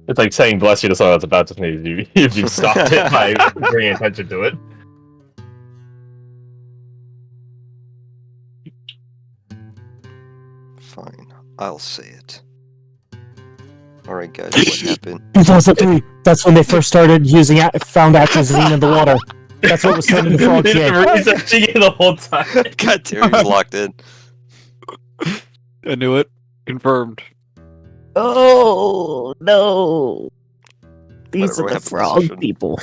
It's like saying bless you to someone that's about to sneeze if you stopped it by bringing attention to it. Fine, I'll say it. Alright guys, what happened? 2003. That's when they first started using found atrazine in the water. That's what was turning the frogs He's gay. been researching it the whole time. God damn, he's locked in. I knew it. Confirmed. Oh no! These Whatever, are what the happened this frog session? people.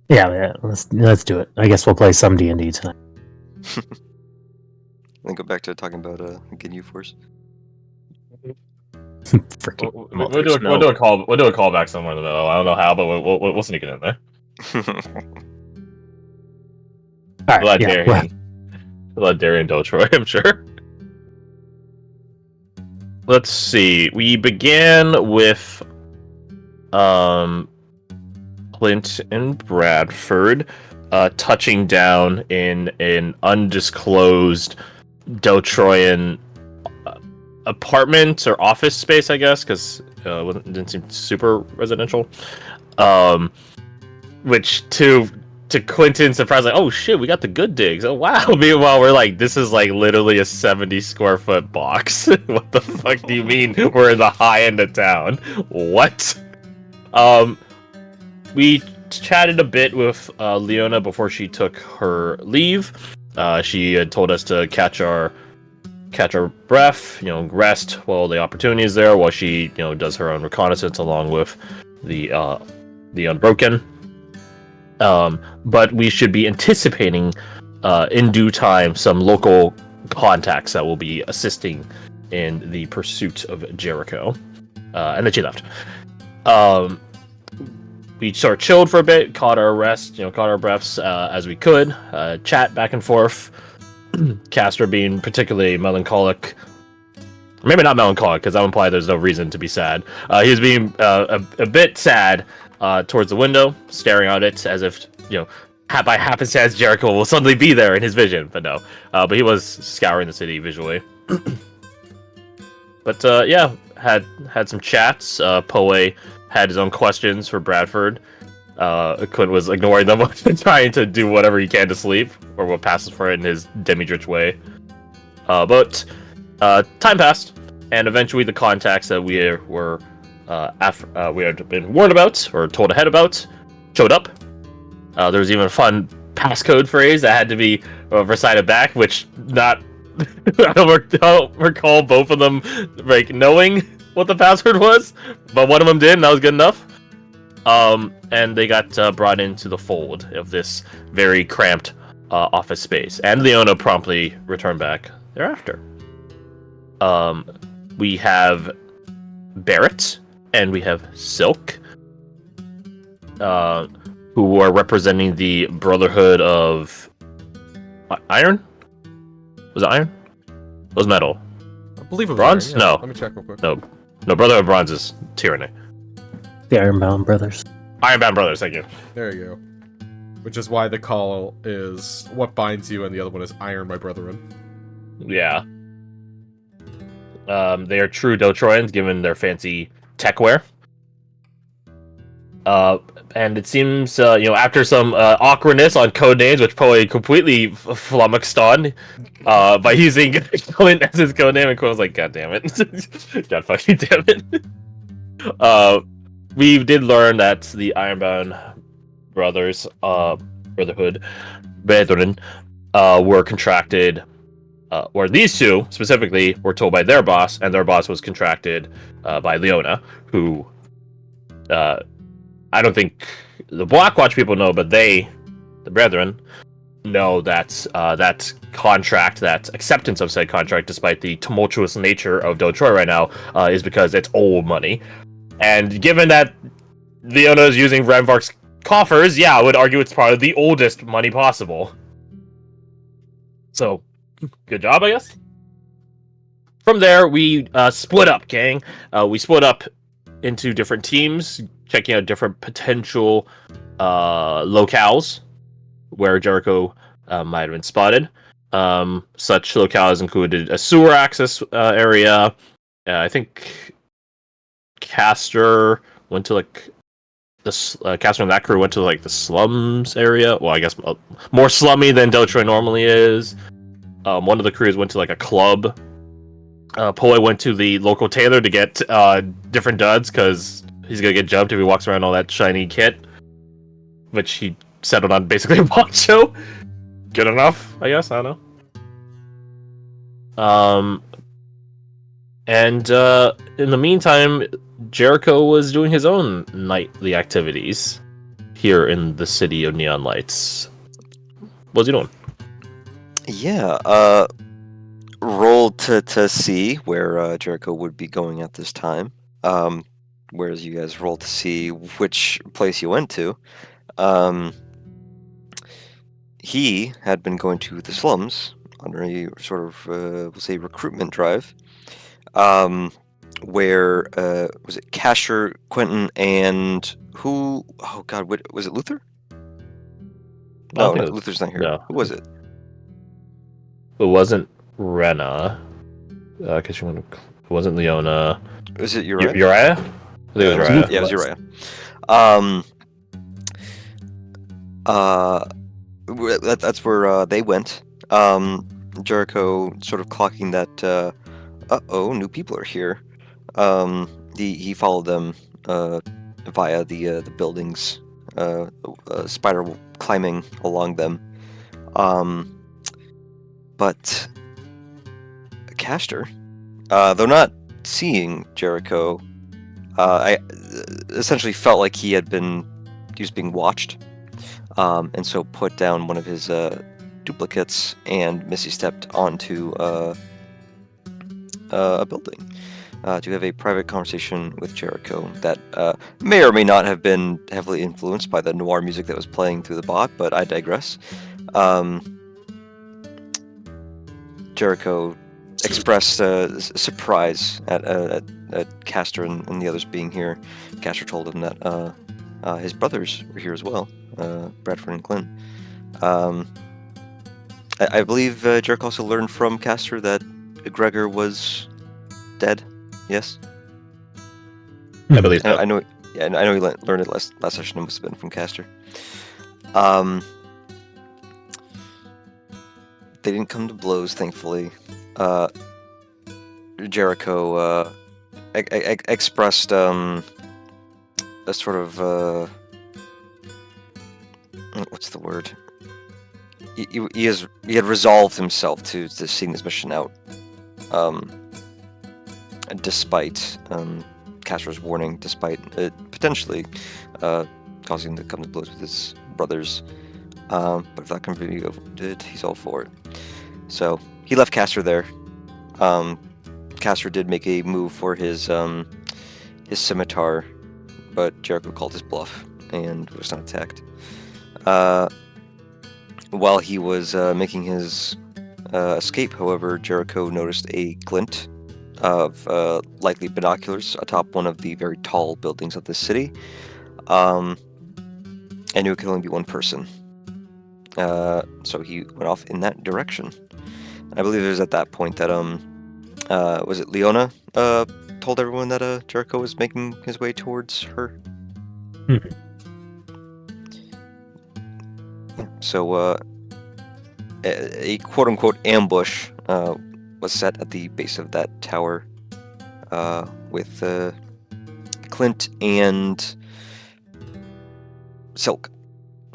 Yeah, let's do it. I guess we'll play some D&D tonight. Then go back to talking about Ginyu Force. Freaking We'll do a call. We'll do a callback somewhere in the middle. I don't know how, but we'll sneak it in there. All right, Let yeah, Darian do Troy, I'm sure. Let's see. We began with Clint and Bradford touching down in an undisclosed Dotroyan apartment or office space, I guess, because it didn't seem super residential. Which to Clinton's surprise, like, oh shit, we got the good digs. Oh wow. Meanwhile, we're like, this is like literally a 70 square foot box. What the fuck do you mean we're in the high end of town? What? We chatted a bit with Leona before she took her leave. She had told us to catch our breath, rest while the opportunity is there, while she, does her own reconnaissance along with the Unbroken. But we should be anticipating in due time some local contacts that will be assisting in the pursuit of Jericho. And then she left. We sort of chilled for a bit, caught our breaths as we could, chat back and forth. Castor being particularly melancholic. Maybe not melancholic, because that would imply there's no reason to be sad. He was being a bit sad towards the window, staring at it as if, by happenstance Jericho will suddenly be there in his vision. But no. But he was scouring the city visually. But yeah, had some chats. Poe had his own questions for Bradford. Clint was ignoring them, trying to do whatever he can to sleep, or what passes for it in his Demidrich way. But time passed, and eventually the contacts that we had been warned about, or told ahead about, showed up. There was even a fun passcode phrase that had to be recited back, which I don't recall both of them like knowing what the password was, but one of them did, and that was good enough. And they got brought into the fold of this very cramped office space, and Leona promptly returned back thereafter. We have Barrett and we have Silk, who are representing the Brotherhood of Iron. Was it Iron? It was metal. I believe it was Bronze? Iron, yeah. No. Let me check real quick. No, Brotherhood of Bronze is Tyranny. The Ironbound brothers. Ironbound Brothers, thank you. There you go. Which is why the call is what binds you, and the other one is Iron, my brethren. Yeah. They are true Dotroyans, given their fancy techwear. And it seems, after some awkwardness on code names, which Poe completely flummoxed on, by using Clint as his code name, and Clint was like, God damn it. God fucking damn it. We did learn that the Ironbound Brothers, Brotherhood, Brethren, were contracted, or these two specifically were told by their boss, and their boss was contracted by Leona, who I don't think the Blackwatch people know, but they, the Brethren, know that that contract, that acceptance of said contract, despite the tumultuous nature of Detroit right now, is because it's old money. And given that Leona is using Renvark's coffers, yeah, I would argue it's probably the oldest money possible. So, good job, I guess. From there, we split up, gang. We split up into different teams, checking out different potential locales where Jericho might have been spotted. Such locales included a sewer access area, I think Castor went to like Castor and that crew went to like the slums area. Well, I guess more slummy than Detroit normally is. One of the crews went to like a club. Poi went to the local tailor to get different duds because he's gonna get jumped if he walks around all that shiny kit, which he settled on basically a poncho. Good enough, I guess. I don't know. And in the meantime, Jericho was doing his own nightly activities here in the city of Neon Lights. What was he doing? Yeah, roll to see where Jericho would be going at this time. Whereas you guys roll to see which place he went to. He had been going to the slums on a sort of, we'll say, recruitment drive. Where was it Casher, Quentin, and who? Oh God, was it Luther? No, Luther's not here. No. Who was it? It wasn't Rena. Because it wasn't Leona. Was it Uriah? Uriah? I think it was Uriah. Yeah, it was Uriah. That's where they went. Jericho sort of clocking that. New people are here. He followed them via the buildings, spider climbing along them. But Castor, though not seeing Jericho, I essentially felt like he was being watched, and so put down one of his duplicates and Missy stepped onto a building to have a private conversation with Jericho that may or may not have been heavily influenced by the noir music that was playing through the bot, but I digress. Jericho expressed surprise at Castor and the others being here. Castor told him that his brothers were here as well, Bradford and Clint. I believe Jericho also learned from Castor that Gregor was dead. Yes, I believe so. I know. Yeah, I know he learned it last session. It must have been from Castor. They didn't come to blows, thankfully. Jericho expressed a sort of what's the word? He had resolved himself to seeing this mission out, despite Castor's warning, despite it potentially causing him to come to blows with his brothers. But if that can be did, he's all for it. So he left Castor there. Castor did make a move for his scimitar, but Jericho called his bluff and was not attacked. While he was making his escape, however, Jericho noticed a glint of likely binoculars atop one of the very tall buildings of the city, and knew it could only be one person. So he went off in that direction. I believe it was at that point that was it Leona told everyone that Jericho was making his way towards her. So a quote-unquote ambush was set at the base of that tower with Clint and Silk.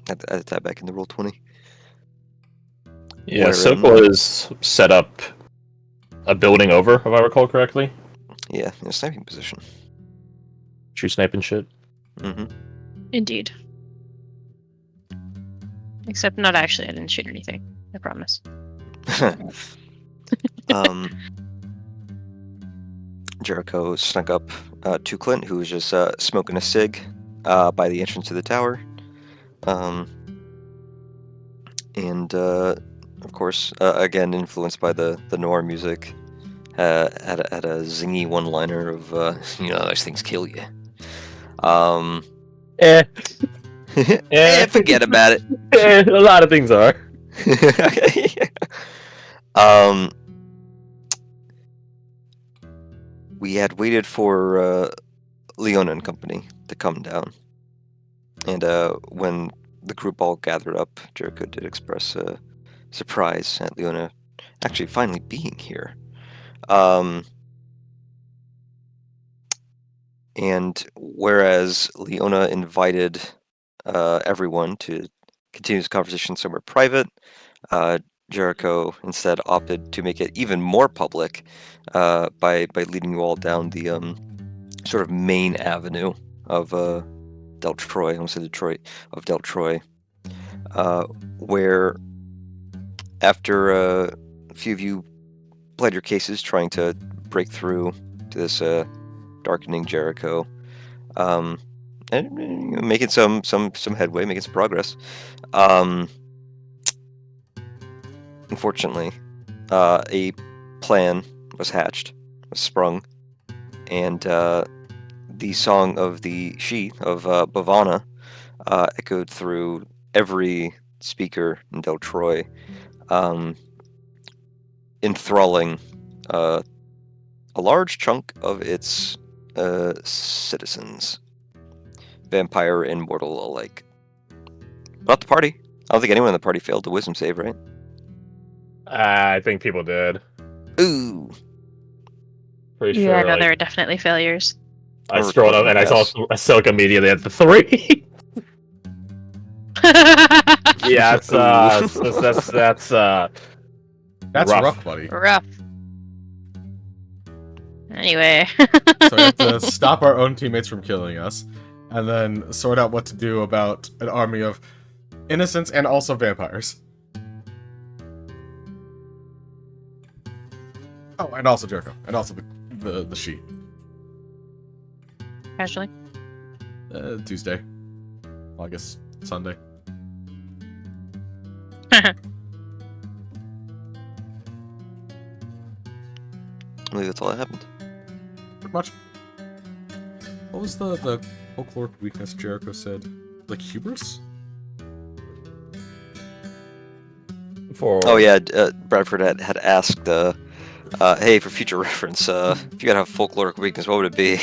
Add that back in the roll20. Yeah, Silk was set up a building over, if I recall correctly. Yeah, in a sniping position. True sniping shit. Mm-hmm. Indeed. Except not actually, I didn't shoot anything. I promise. Jericho snuck up to Clint, who was just smoking a cig by the entrance to the tower. And of course, again influenced by the noir music, had a zingy one-liner of those things kill you. Forget about it. A lot of things are. we had waited for Leona and company to come down. And when the group all gathered up, Jericho did express surprise at Leona actually finally being here. And whereas Leona invited everyone to continue this conversation somewhere private, Jericho instead opted to make it even more public by leading you all down the sort of main avenue of Del Troy, I almost said Detroit, of Del Troy, where after a few of you pled your cases trying to break through to this darkening Jericho, and making some headway, making some progress. Unfortunately, a plan was hatched, was sprung, and the song of the she of Bhavana echoed through every speaker in Del Troy, enthralling a large chunk of its citizens, vampire and mortal alike. Not the party. I don't think anyone in the party failed the wisdom save, right? I think people did. Ooh. Pretty Yeah, sure. no, Like, there are definitely failures. I scrolled up and I saw a silk immediately at the 3. Yeah, that's That's rough. rough, buddy. Rough. Anyway. So we have to stop our own teammates from killing us, and then sort out what to do about an army of innocents and also vampires. Oh, and also Jericho, and also the she. Casually. Tuesday. Well, I guess Sunday. I believe that's all that happened. Pretty much. What was the folkloric weakness Jericho said? Like hubris? Oh yeah, Bradford had asked, hey, for future reference, if you gotta have folkloric weakness, what would it be?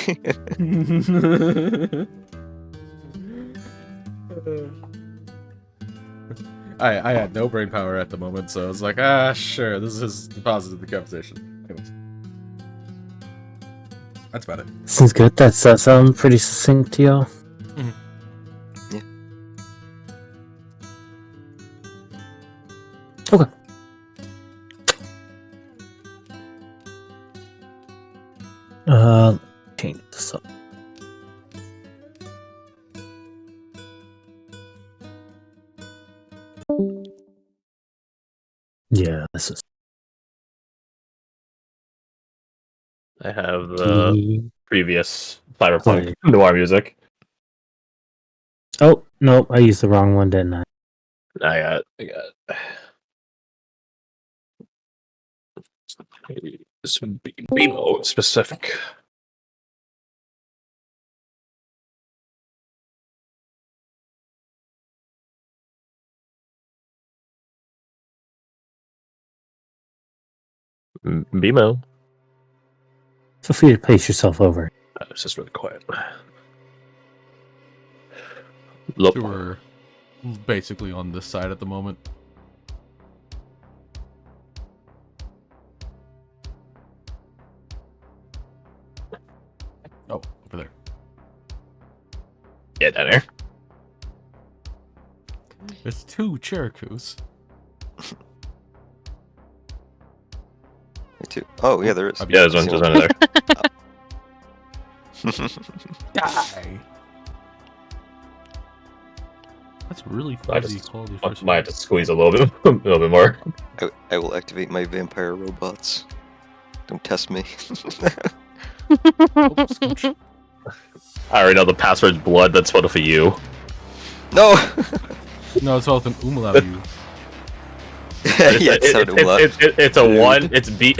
I had no brain power at the moment, so I was like, sure, this is the positive of the conversation. Anyways. That's about it. Seems good. That's pretty succinct to y'all. Yeah. Okay. Change this up. Yeah, this is I have the the... previous Cyberpunk noir music. Oh, no, I used the wrong one, didn't I? I got. This would be BMO specific. BMO. Feel free to pace yourself over. It's just really quiet. So we're basically on this side at the moment. Oh, over there. Yeah, down here. There's 2 Jerichos. Me too. Oh yeah, there is. Yeah, there's one there. Die. That's really I fuzzy just quality. might have to squeeze a little bit more. I will activate my vampire robots. Don't test me. Scooch. I already know the password's blood. That's one for you. No. No, it's all with an umlaut. You. Yeah, it's so umlaut. It's a 1. It's B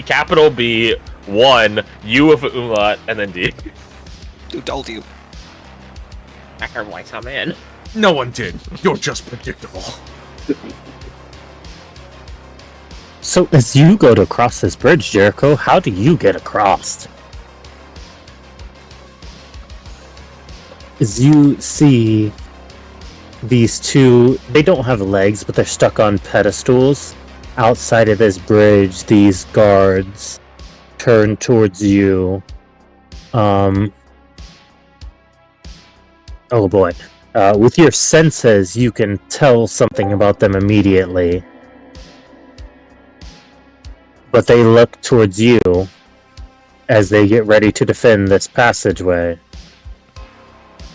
capital B 1 U with an umlaut and then D. Who told you? I heard why come in. No one did. You're just predictable. So, as you go to cross this bridge, Jericho, how do you get across? As you see these two, they don't have legs, but they're stuck on pedestals. Outside of this bridge, these guards turn towards you. Oh boy. With your senses, you can tell something about them immediately. But they look towards you as they get ready to defend this passageway.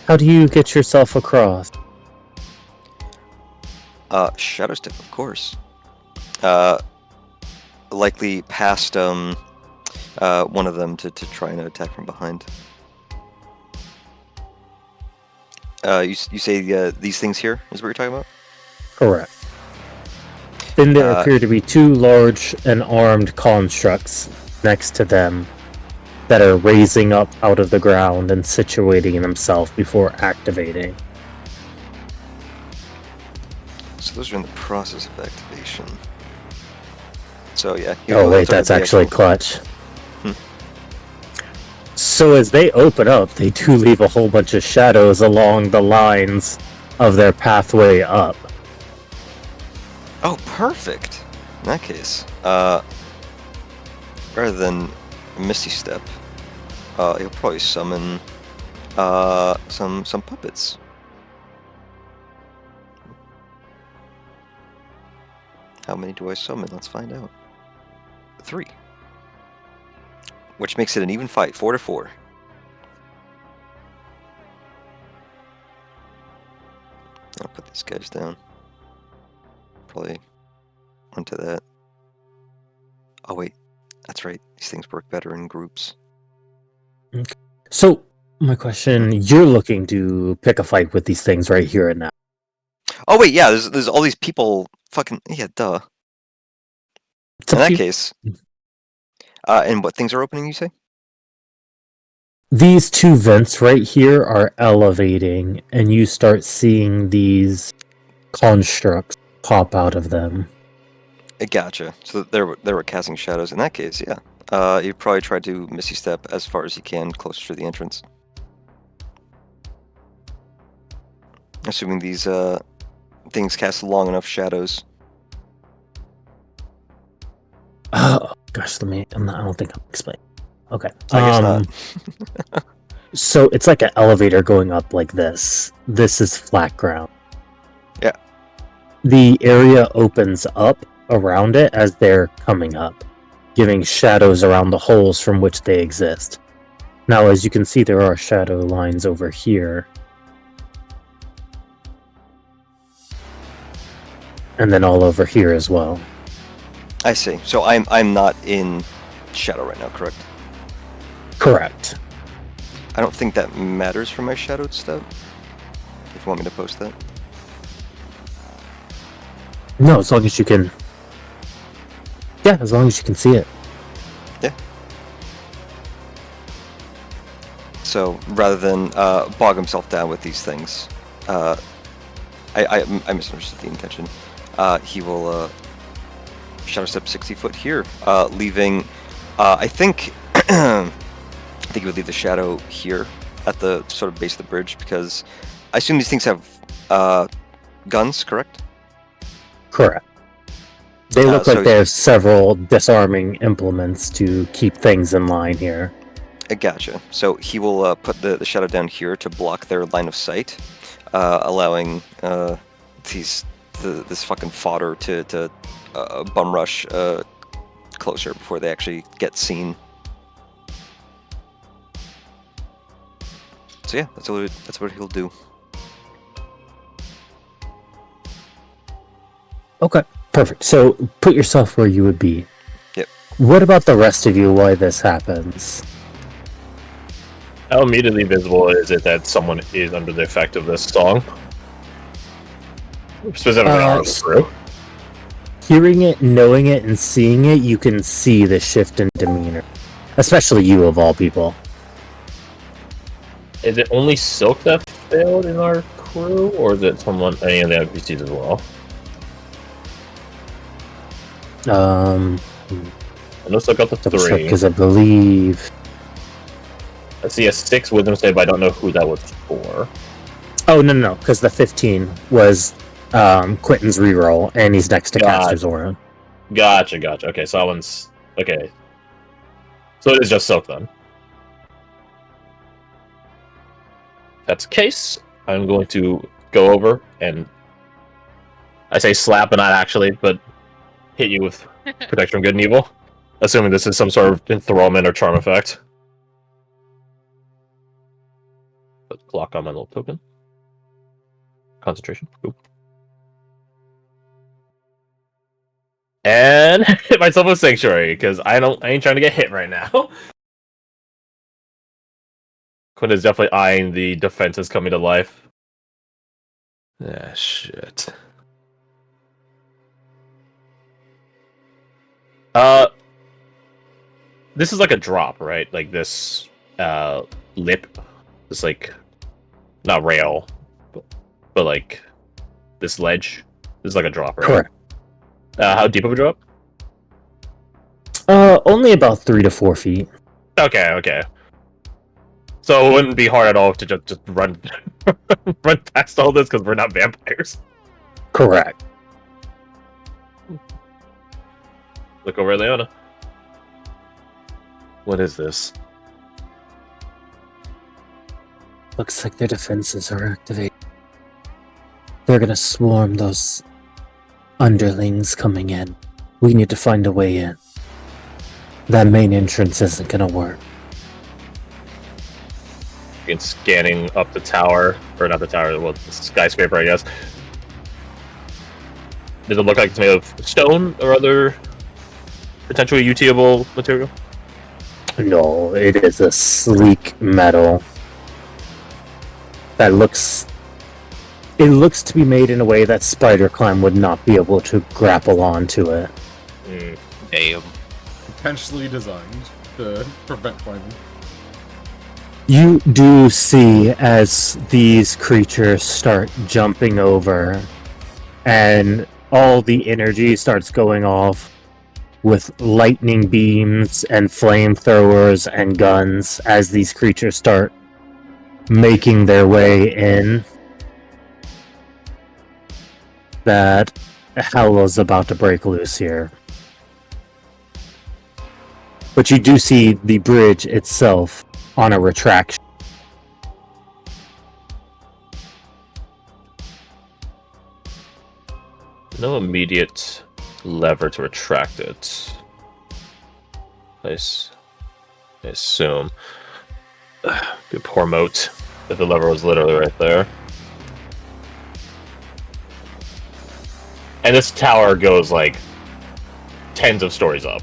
How do you get yourself across? Shadow Step, of course. Likely past one of them to try and attack from behind. You say these things here is what you're talking about? Correct. Then there appear to be two large and armed constructs next to them that are raising up out of the ground and situating themselves before activating. So those are in the process of activation. So yeah. Oh wait, that's actually clutch. So as they open up, they do leave a whole bunch of shadows along the lines of their pathway up. Oh, perfect! In that case, rather than Misty Step, he'll probably summon some puppets. How many do I summon? Let's find out. 3. Which makes it an even fight, 4-4. I'll put these guys down. Probably onto that. Oh wait, that's right. These things work better in groups. Okay. So, my question, you're looking to pick a fight with these things right here and now. Oh wait, yeah, there's all these people fucking... Yeah, duh. It's In up to that you. case... and what things are opening, you say? These two vents right here are elevating, and you start seeing these constructs pop out of them. Gotcha. So they were casting shadows. In that case, yeah. You'd probably try to Misty Step as far as you can, closer to the entrance. Assuming these things cast long enough shadows. Oh gosh, I don't think I'm explaining. Okay. I guess not. So it's like an elevator going up like this. This is flat ground. Yeah. The area opens up around it as they're coming up, giving shadows around the holes from which they exist. Now, as you can see, there are shadow lines over here. And then all over here as well. I see. So I'm not in shadow right now, correct? Correct. I don't think that matters for my shadowed step. If you want me to post that. No, as long as you can... Yeah, as long as you can see it. Yeah. So rather than bog himself down with these things, I misunderstood the intention. He will shadow step 60 foot here, leaving. I think he would leave the shadow here at the sort of base of the bridge because I assume these things have guns, correct? Correct. They look so like they have several disarming implements to keep things in line here. Gotcha. So he will put the shadow down here to block their line of sight, allowing this fucking fodder to bum rush closer before they actually get seen. So yeah, that's what he'll do. Okay, perfect. So put yourself where you would be. Yep. What about the rest of you? Why this happens? How immediately visible is it that someone is under the effect of this song? Specifically, our crew. Hearing it, knowing it, and seeing it, you can see the shift in demeanor. Especially you, of all people. Is it only Silk that failed in our crew, or is it any of the NPCs as well? I I know Silk got the 3. Because I believe I see a 6 wisdom save, but I don't know who that was for. Oh, no, because the 15 was Quentin's reroll, and he's next to Caster's Aura. Gotcha. Okay, so that one's... Okay. So it is just Soak, then. If that's the case, I'm going to go over and... I say slap, but not actually, but hit you with Protection from Good and Evil. Assuming this is some sort of enthrallment or charm effect. Put the clock on my little token. Concentration. Oop. And hit myself with Sanctuary, because I ain't trying to get hit right now. Quinn is definitely eyeing the defenses coming to life. Ah, shit. This is like a drop, right? Like this lip. This like not rail, but like this ledge. This is like a drop, right? Correct. How deep of a drop? Only about 3 to 4 feet. Okay. So it wouldn't be hard at all to just run run past all this because we're not vampires. Correct. Look over at Leona. What is this? Looks like their defenses are activated. They're gonna swarm those underlings coming in. We need to find a way in. That main entrance isn't gonna work. And scanning up the tower, or not the tower, well, the skyscraper, I guess. Does it look like it's made of stone or other potentially utiable material? No, it is a sleek metal that looks... It looks to be made in a way that Spider Climb would not be able to grapple onto it. Damn. Potentially designed to prevent climbing. You do see as these creatures start jumping over and all the energy starts going off with lightning beams and flamethrowers and guns as these creatures start making their way in. That hell is about to break loose here. But you do see the bridge itself on a retraction. No immediate lever to retract it. I assume. Good poor moat. That the lever was literally right there. And this tower goes like tens of stories up.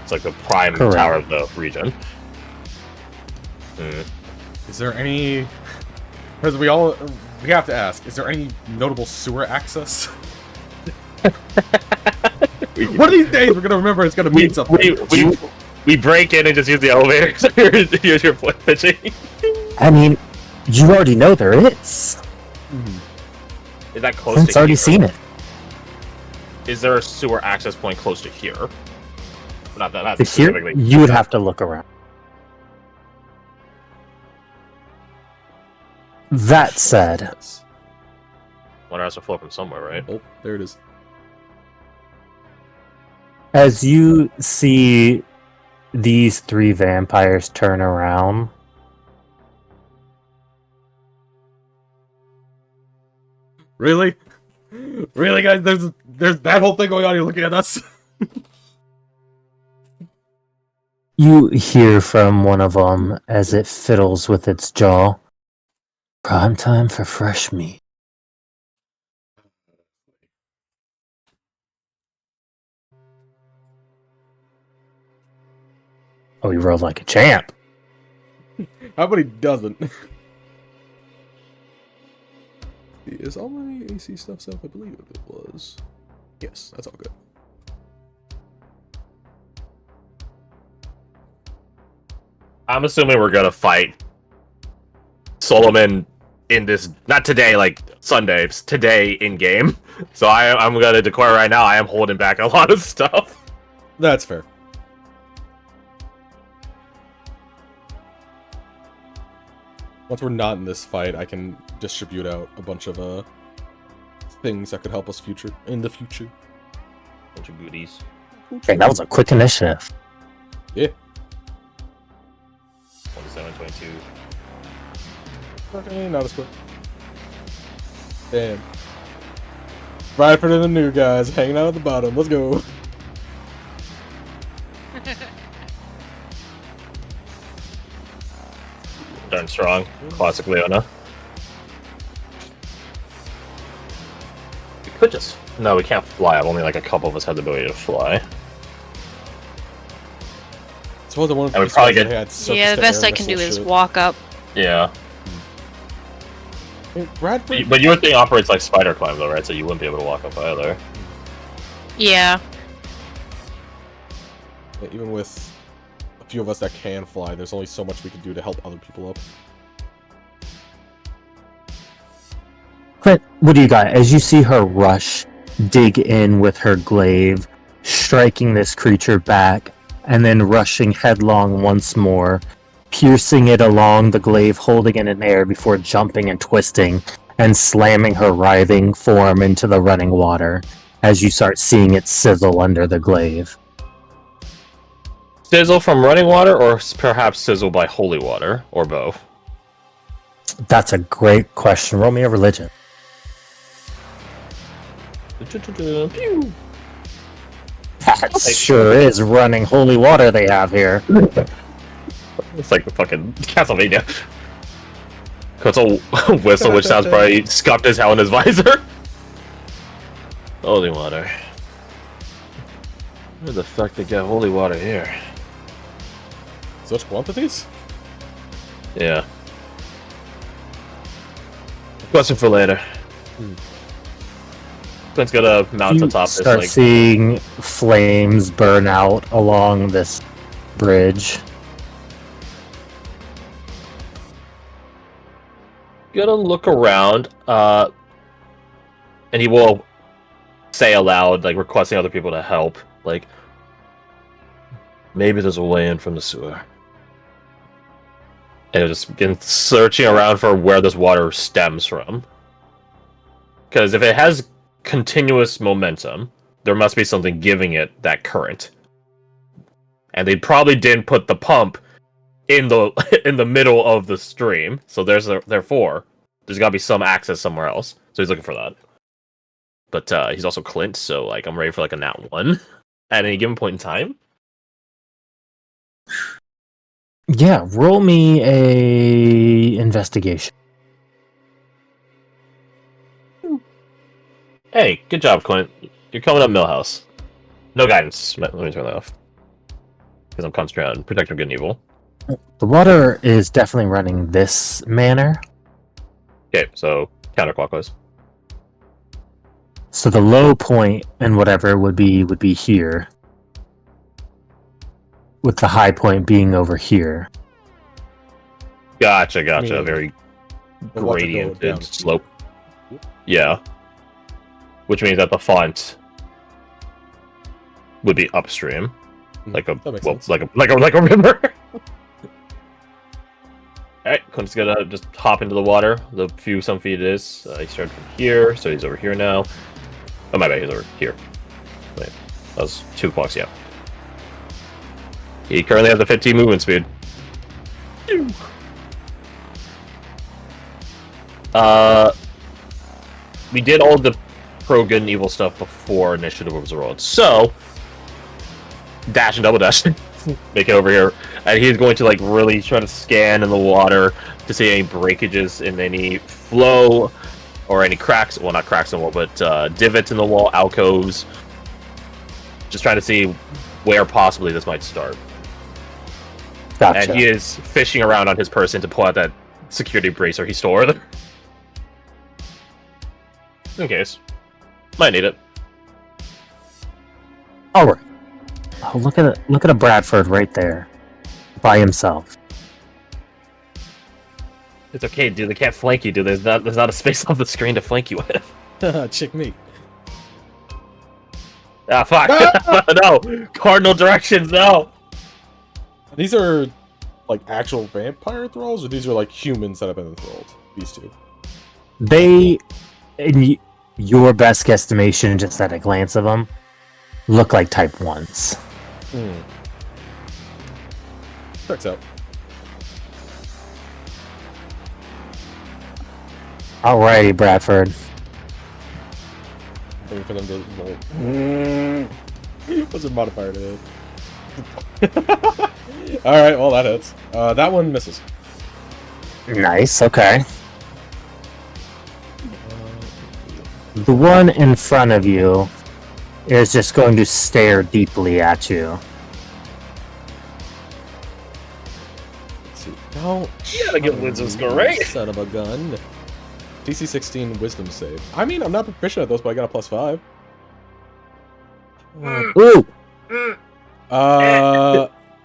It's like the prime Correct. tower of the region. Is there any... Because we have to ask, is there any notable sewer access? One of these days we're gonna remember it's gonna mean something. We break in and just use the elevator. Here's your point pitching. I mean, you already know there is. Is that close Clint's to already here? seen it. Is there a sewer access point close to here? Not that, not Here, specifically. you would have to look around. That said, Yes. Water has to flow from somewhere, right? Oh, there it is. as you see these 3 vampires turn around, Really? Really, guys? There's that whole thing going on. You're looking at us. you hear from one of them as it fiddles with its jaw. Prime time for fresh meat. Oh, he rolled like a champ. How about he doesn't? Is all my AC stuff up? I believe it was. Yes, that's all good. I'm assuming we're gonna fight Solomon in this, not today, like Sunday, today in game. So I'm gonna declare right now I am holding back a lot of stuff. That's fair. Once we're not in this fight, I can distribute out a bunch of things that could help us in the future. Bunch of goodies. Okay, that was a quick initiative. Yeah. 27, 22. Okay, not as quick. Damn. Right for the new guys, hanging out at the bottom. Let's go. Darn strong. Classic Leona. We could just... No, we can't fly. Only like a couple of us have the ability to fly. So the one And we probably get... Yeah, the best I can do is walk up. Yeah. Hey, Bradford? But your thing operates like spider climb though, right? So you wouldn't be able to walk up either. Yeah. Yeah, even with a few of us that can fly, there's only so much we can do to help other people up. Clint, what do you got? As you see her rush, dig in with her glaive, striking this creature back, and then rushing headlong once more, piercing it along the glaive, holding it in air before jumping and twisting, and slamming her writhing form into the running water, as you start seeing it sizzle under the glaive. Sizzle from running water, or perhaps sizzle by holy water, or both? That's a great question. Roll me a religion. Pew. That sure is running holy water they have here. It's like the fucking Castlevania. It's a whistle, which sounds probably scuffed as hell in his visor. Holy water. Where the fuck they get holy water here? Such quantities? Yeah. Question for later. Clint's gonna mount You atop this, start like... seeing flames burn out along this bridge. Gonna look around, and he will say aloud, like, requesting other people to help, like, maybe there's a way in from the sewer. And he'll just begin searching around for where this water stems from. Because if it has continuous momentum, there must be something giving it that current. And they probably didn't put the pump in the middle of the stream, so therefore there's got to be some access somewhere else. So he's looking for that. But he's also Clint, so like I'm ready for like a nat 1 at any given point in time. Yeah, roll me a investigation. Hey, good job, Clint. You're coming up Millhouse. No guidance. Let me turn that off. Because I'm concentrating on protecting good and evil. The water is definitely running this manner. Okay, so counterclockwise. So the low point and whatever would be here. With the high point being over here. Gotcha. I mean, Very the water go down. gradient slope. Yeah. Which means that the font would be upstream. Like a That makes well, sense. like a river. Alright, Clint's gonna just hop into the water. Some feet it is. He started from here, so he's over here now. Oh my bad, he's over here. Wait, that was 2 blocks, yeah. He currently has a 15 movement speed. We did all the pro good and evil stuff before initiative was rolled. So dash and double dash. Make it over here. And he's going to like really try to scan in the water to see any breakages in any flow or any cracks. Well, not cracks in the wall, but divots in the wall, alcoves. Just trying to see where possibly this might start. Gotcha. And he is fishing around on his person to pull out that security bracer he stole earlier. In case. Might need it. Alright. Oh, look at a Bradford right there. By himself. It's okay, dude. They can't flank you, dude. There's not a space off the screen to flank you with. Chick me. Ah, fuck. No! Cardinal directions, no! These are like actual vampire thralls, or these are like humans that have been enthralled? These two. They, in your best guesstimation, just at a glance of them, look like Type 1s. Checks out. Alrighty, Bradford. Waiting for them to roll. What's a modifier to hit? Alright, well that hits. That one misses. Nice, okay. The one in front of you is just going to stare deeply at you. Let's see. No. You gotta give wisdom score, right? Son of a gun. DC 16 wisdom save. I mean, I'm not proficient at those, but I got a +5. Ooh!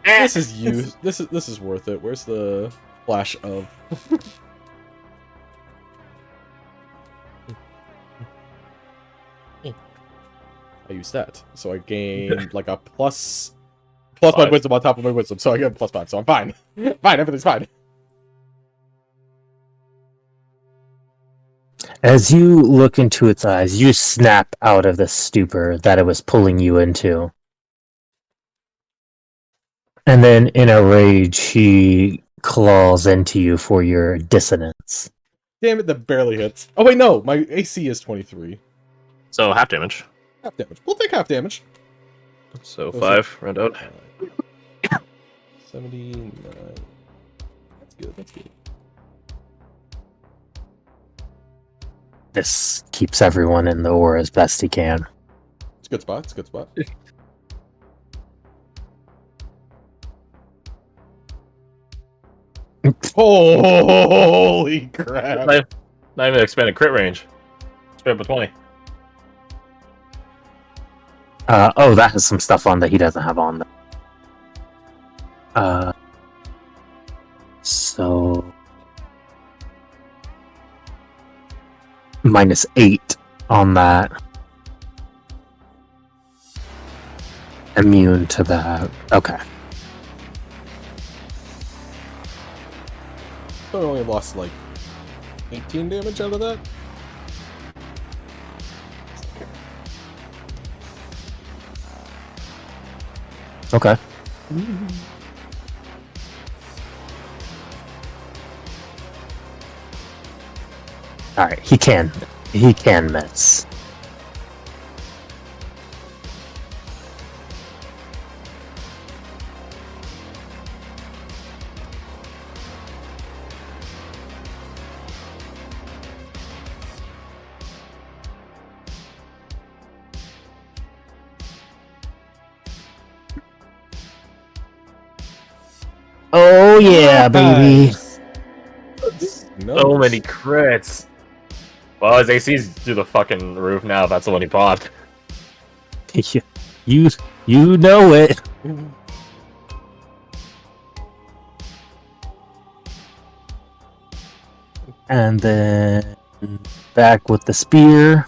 This is used. This is worth it. Where's the flash of? I use that, so I gain like a plus my Five. wisdom on top of my wisdom, so I get a +5. So I'm fine. Fine, everything's fine. As you look into its eyes, you snap out of the stupor that it was pulling you into. And then, in a rage, he claws into you for your dissonance. Damn it, that barely hits. Oh wait, no, my AC is 23. So half damage. Half damage. We'll take half damage. So 5, round out. 79. That's good. That's good. This keeps everyone in the ore as best he can. It's a good spot. It's a good spot. Holy crap! Not even expanded crit range. Straight up a 20. Oh, that has some stuff on that he doesn't have on. So -8 on that. Immune to that. Okay. So I only lost like 18 damage out of that. Okay. Alright, he can miss. Oh yeah, baby. So many crits. Well, his AC's through the fucking roof now. That's the one he popped. you know it. And then back with the spear.